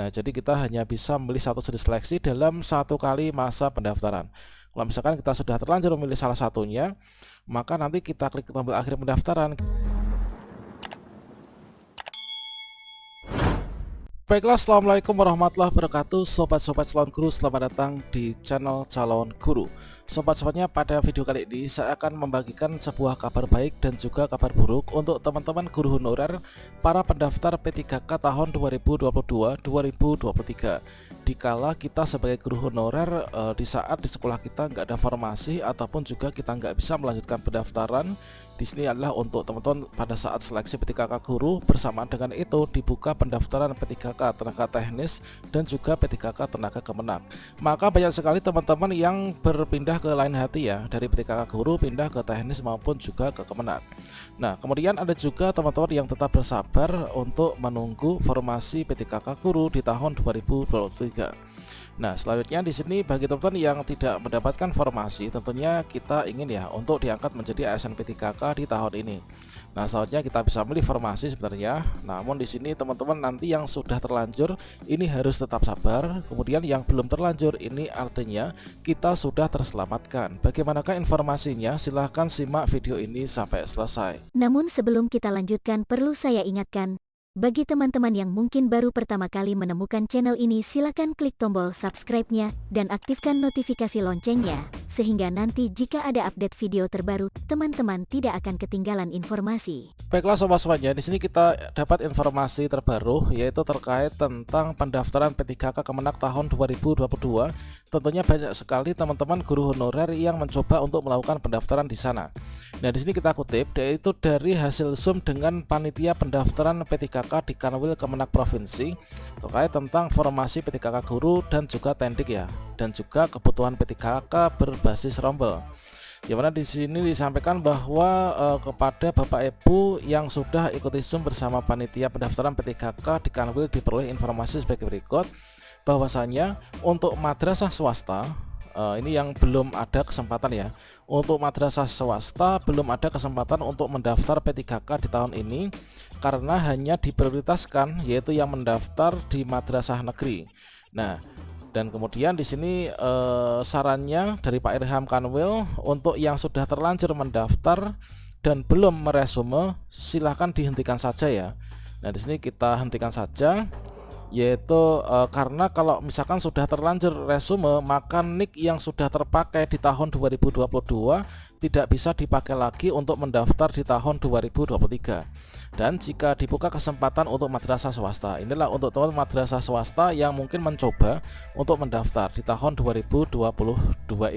Nah, jadi kita hanya bisa memilih satu jenis seleksi dalam satu kali masa pendaftaran. Kalau misalkan kita sudah terlanjur memilih salah satunya, maka nanti kita klik tombol akhir pendaftaran. Baiklah, assalamualaikum warahmatullahi wabarakatuh, sobat-sobat calon guru, selamat datang di channel calon guru. Sobat-sobatnya, pada video kali ini saya akan membagikan sebuah kabar baik dan juga kabar buruk untuk teman-teman guru honorer para pendaftar P3K tahun 2022-2023. Dikala kita sebagai guru honorer di saat di sekolah kita nggak ada formasi ataupun juga kita nggak bisa melanjutkan pendaftaran, di sini adalah untuk teman-teman pada saat seleksi P3K guru. Bersamaan dengan itu dibuka pendaftaran P3K tenaga teknis dan juga P3K tenaga kemenak. Maka banyak sekali teman-teman yang berpindah ke lain hati ya, dari P3K guru pindah ke teknis maupun juga ke kemenak. Nah, kemudian ada juga teman-teman yang tetap bersabar untuk menunggu formasi P3K guru di tahun 2023. Nah, selanjutnya di sini bagi teman-teman yang tidak mendapatkan formasi, tentunya kita ingin ya untuk diangkat menjadi ASN P3K di tahun ini. Nah, selanjutnya kita bisa milih formasi sebenarnya. Namun di sini teman-teman nanti yang sudah terlanjur ini harus tetap sabar. Kemudian yang belum terlanjur ini artinya kita sudah terselamatkan. Bagaimanakah informasinya? Silahkan simak video ini sampai selesai. Namun sebelum kita lanjutkan, perlu saya ingatkan, bagi teman-teman yang mungkin baru pertama kali menemukan channel ini, silakan klik tombol subscribe-nya dan aktifkan notifikasi loncengnya, sehingga nanti jika ada update video terbaru, teman-teman tidak akan ketinggalan informasi. Baiklah sobat-sobatnya, di sini kita dapat informasi terbaru yaitu terkait tentang pendaftaran P3K Kemenak tahun 2022. Tentunya banyak sekali teman-teman guru honorer yang mencoba untuk melakukan pendaftaran di sana. Nah, di sini kita kutip yaitu dari hasil Zoom dengan panitia pendaftaran P3K di Kanwil Kemenak Provinsi terkait tentang formasi P3K guru dan juga tendik ya, dan juga kebutuhan P3K berbasis rombel. Di mana di sini disampaikan bahwa kepada Bapak Ibu yang sudah ikuti Zoom bersama panitia pendaftaran P3K di Kanwil diperoleh informasi sebagai berikut, bahwasanya untuk madrasah swasta ini yang belum ada kesempatan ya. Untuk madrasah swasta belum ada kesempatan untuk mendaftar P3K di tahun ini karena hanya diprioritaskan yaitu yang mendaftar di madrasah negeri. Nah, dan kemudian di sini sarannya dari Pak Irham Kanwil untuk yang sudah terlanjur mendaftar dan belum meresume silahkan dihentikan saja ya. Nah, di sini kita hentikan saja yaitu karena kalau misalkan sudah terlanjur resume maka nick yang sudah terpakai di tahun 2022 tidak bisa dipakai lagi untuk mendaftar di tahun 2023. Dan jika dibuka kesempatan untuk madrasah swasta, inilah untuk teman madrasah swasta yang mungkin mencoba untuk mendaftar di tahun 2022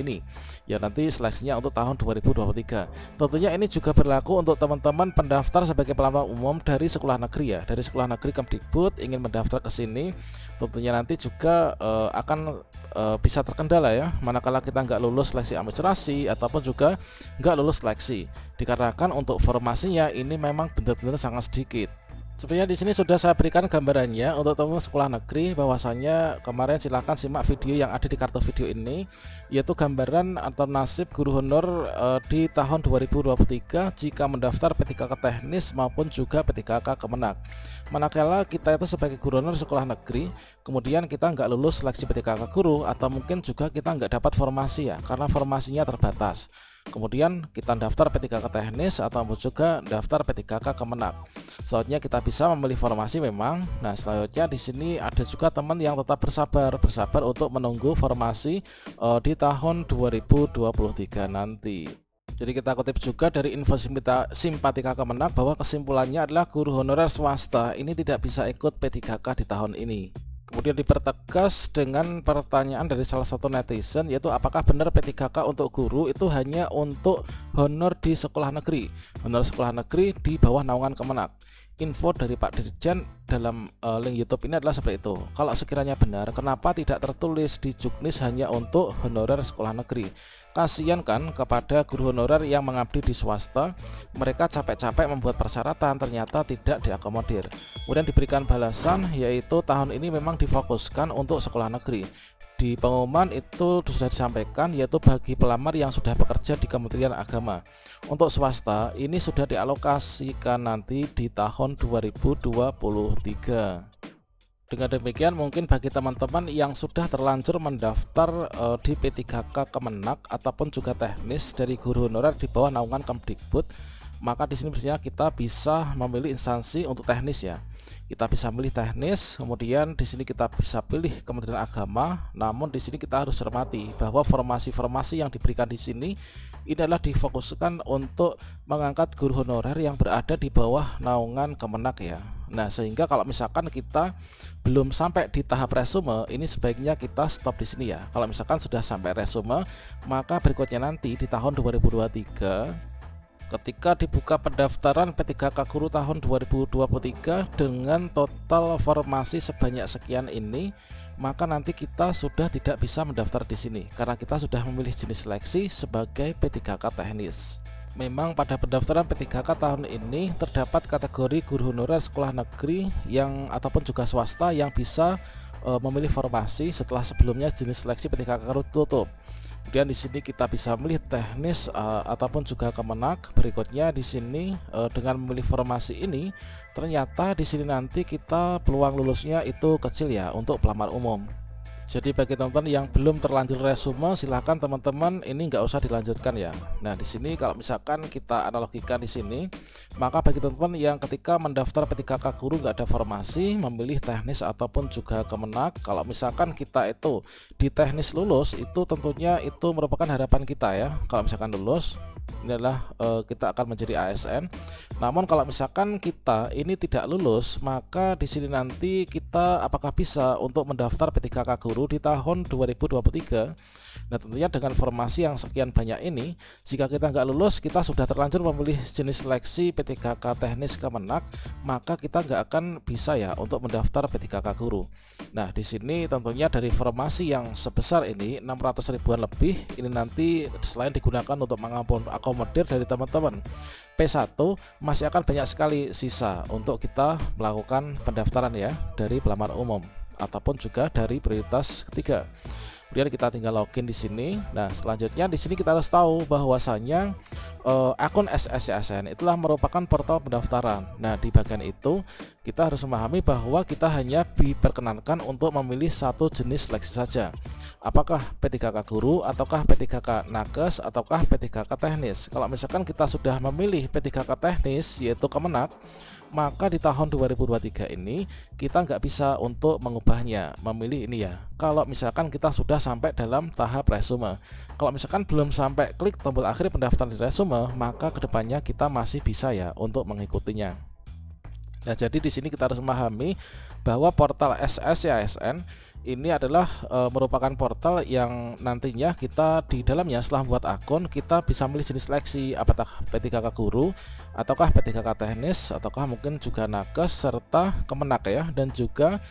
ini ya, nanti seleksinya untuk tahun 2023. Tentunya ini juga berlaku untuk teman-teman pendaftar sebagai pelamar umum dari sekolah negeri ya, dari sekolah negeri Kemdikbud ingin mendaftar ke sini, tentunya nanti juga akan bisa terkendala ya manakala kita nggak lulus seleksi administrasi ataupun juga nggak lulus seleksi, dikarenakan untuk formasinya ini memang benar-benar sangat sedikit. Sebenarnya di sini sudah saya berikan gambarannya untuk teman-teman sekolah negeri, bahwasannya kemarin silahkan simak video yang ada di kartu video ini, yaitu gambaran atau nasib guru honor di tahun 2023 jika mendaftar P3K teknis maupun juga P3K kemenak. Manakala kita itu sebagai guru honor sekolah negeri, kemudian kita nggak lulus seleksi P3K guru atau mungkin juga kita nggak dapat formasi ya, karena formasinya terbatas. Kemudian kita daftar P3K teknis atau juga daftar P3K kemenak. Selanjutnya kita bisa memilih formasi memang. Nah, selanjutnya di sini ada juga teman yang tetap bersabar untuk menunggu formasi di tahun 2023 nanti. Jadi kita kutip juga dari info Simpatika Kemenak bahwa kesimpulannya adalah guru honorer swasta ini tidak bisa ikut P3K di tahun ini. Kemudian dipertegas dengan pertanyaan dari salah satu netizen, yaitu apakah benar P3K untuk guru itu hanya untuk honor di sekolah negeri, honor sekolah negeri di bawah naungan Kemenak. Info dari Pak Dirjen dalam link YouTube ini adalah seperti itu. Kalau sekiranya benar, kenapa tidak tertulis di Juknis hanya untuk honorer sekolah negeri? Kasihan kan kepada guru honorer yang mengabdi di swasta, mereka capek-capek membuat persyaratan ternyata tidak diakomodir. Kemudian diberikan balasan yaitu tahun ini memang difokuskan untuk sekolah negeri. Di pengumuman itu sudah disampaikan yaitu bagi pelamar yang sudah bekerja di Kementerian Agama. Untuk swasta ini sudah dialokasikan nanti di tahun 2023. Dengan demikian mungkin bagi teman-teman yang sudah terlanjur mendaftar di P3K Kemenak ataupun juga teknis dari guru honorer di bawah naungan Kemdikbud, maka di sini biasanya kita bisa memilih instansi untuk teknis ya. Kita bisa pilih teknis, kemudian di sini kita bisa pilih Kementerian Agama. Namun di sini kita harus cermati bahwa formasi-formasi yang diberikan di sini ini adalah difokuskan untuk mengangkat guru honorer yang berada di bawah naungan Kemenak ya. Nah, sehingga kalau misalkan kita belum sampai di tahap resume, ini sebaiknya kita stop di sini ya. Kalau misalkan sudah sampai resume, maka berikutnya nanti di tahun 2023 ketika dibuka pendaftaran P3K Guru tahun 2023 dengan total formasi sebanyak sekian ini, maka nanti kita sudah tidak bisa mendaftar di sini karena kita sudah memilih jenis seleksi sebagai P3K teknis. Memang pada pendaftaran P3K tahun ini terdapat kategori guru honorer sekolah negeri yang ataupun juga swasta yang bisa memilih formasi setelah sebelumnya jenis seleksi P3K tutup. Kemudian di sini kita bisa memilih teknis ataupun juga Kemenak. Berikutnya di sini dengan memilih formasi ini, ternyata di sini nanti kita peluang lulusnya itu kecil ya untuk pelamar umum. Jadi bagi teman-teman yang belum terlanjur resume, silahkan teman-teman ini nggak usah dilanjutkan ya. Nah di sini kalau misalkan kita analogikan di sini, maka bagi teman-teman yang ketika mendaftar P3K Guru nggak ada formasi, memilih teknis ataupun juga Kemenak, kalau misalkan kita itu di teknis lulus, itu tentunya itu merupakan harapan kita ya. Kalau misalkan lulus, ini adalah kita akan menjadi ASN. Namun kalau misalkan kita ini tidak lulus, maka di sini nanti kita apakah bisa untuk mendaftar P3K Guru di tahun 2023. Nah tentunya dengan formasi yang sekian banyak ini, jika kita nggak lulus, kita sudah terlanjur memilih jenis seleksi P3K teknis Kemenak, maka kita nggak akan bisa ya untuk mendaftar P3K Guru. Nah di sini tentunya dari formasi yang sebesar ini 600 ribuan lebih, ini nanti selain digunakan untuk mengakomodir dari teman-teman P1, masih akan banyak sekali sisa untuk kita melakukan pendaftaran ya dari pelamar umum ataupun juga dari prioritas ketiga. Kemudian kita tinggal login di sini. Nah, selanjutnya di sini kita harus tahu bahwasanya akun SSCSN itulah merupakan portal pendaftaran. Nah, di bagian itu kita harus memahami bahwa kita hanya diperkenankan untuk memilih satu jenis seleksi saja. Apakah P3K Guru ataukah P3K Nakes ataukah P3K teknis. Kalau misalkan kita sudah memilih P3K teknis yaitu Kemenak, maka di tahun 2023 ini kita nggak bisa untuk mengubahnya, memilih ini ya. Kalau misalkan kita sudah sampai dalam tahap resume. Kalau misalkan belum sampai klik tombol akhir pendaftaran di resume, maka kedepannya kita masih bisa ya untuk mengikutinya. Nah, jadi di sini kita harus memahami bahwa portal SSCSN ini adalah merupakan portal yang nantinya kita di dalamnya setelah membuat akun kita bisa milih jenis seleksi apakah P3K Guru ataukah P3K teknis ataukah mungkin juga Nakes serta Kemenak ya, dan juga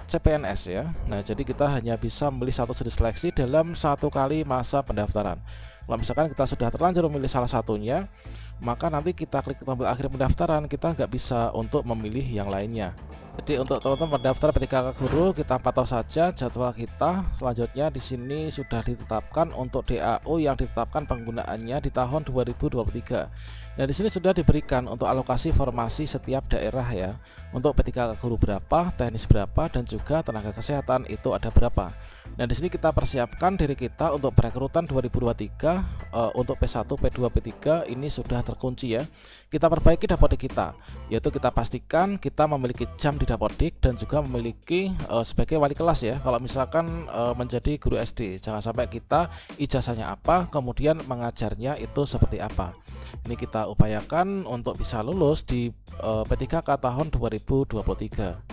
CPNS ya. Nah jadi kita hanya bisa memilih satu jenis seleksi dalam satu kali masa pendaftaran. Kalau misalkan kita sudah terlanjur memilih salah satunya, maka nanti kita klik tombol akhir pendaftaran, kita nggak bisa untuk memilih yang lainnya. Jadi untuk teman-teman pendaftar P3K Guru, kita pantau saja jadwal kita. Selanjutnya di sini sudah ditetapkan untuk DAU yang ditetapkan penggunaannya di tahun 2023. Nah di sini sudah diberikan untuk alokasi formasi setiap daerah ya. Untuk P3K Guru berapa, teknis berapa, dan juga tenaga kesehatan itu ada berapa. Nah di sini kita persiapkan diri kita untuk perekrutan 2023 untuk P1, P2, P3 ini sudah terkunci ya. Kita perbaiki dapodik kita, yaitu kita pastikan kita memiliki jam di dapodik dan juga memiliki sebagai wali kelas ya. Kalau misalkan menjadi guru SD, jangan sampai kita ijazahnya apa, kemudian mengajarnya itu seperti apa. Ini kita upayakan untuk bisa lulus di P3K tahun 2023.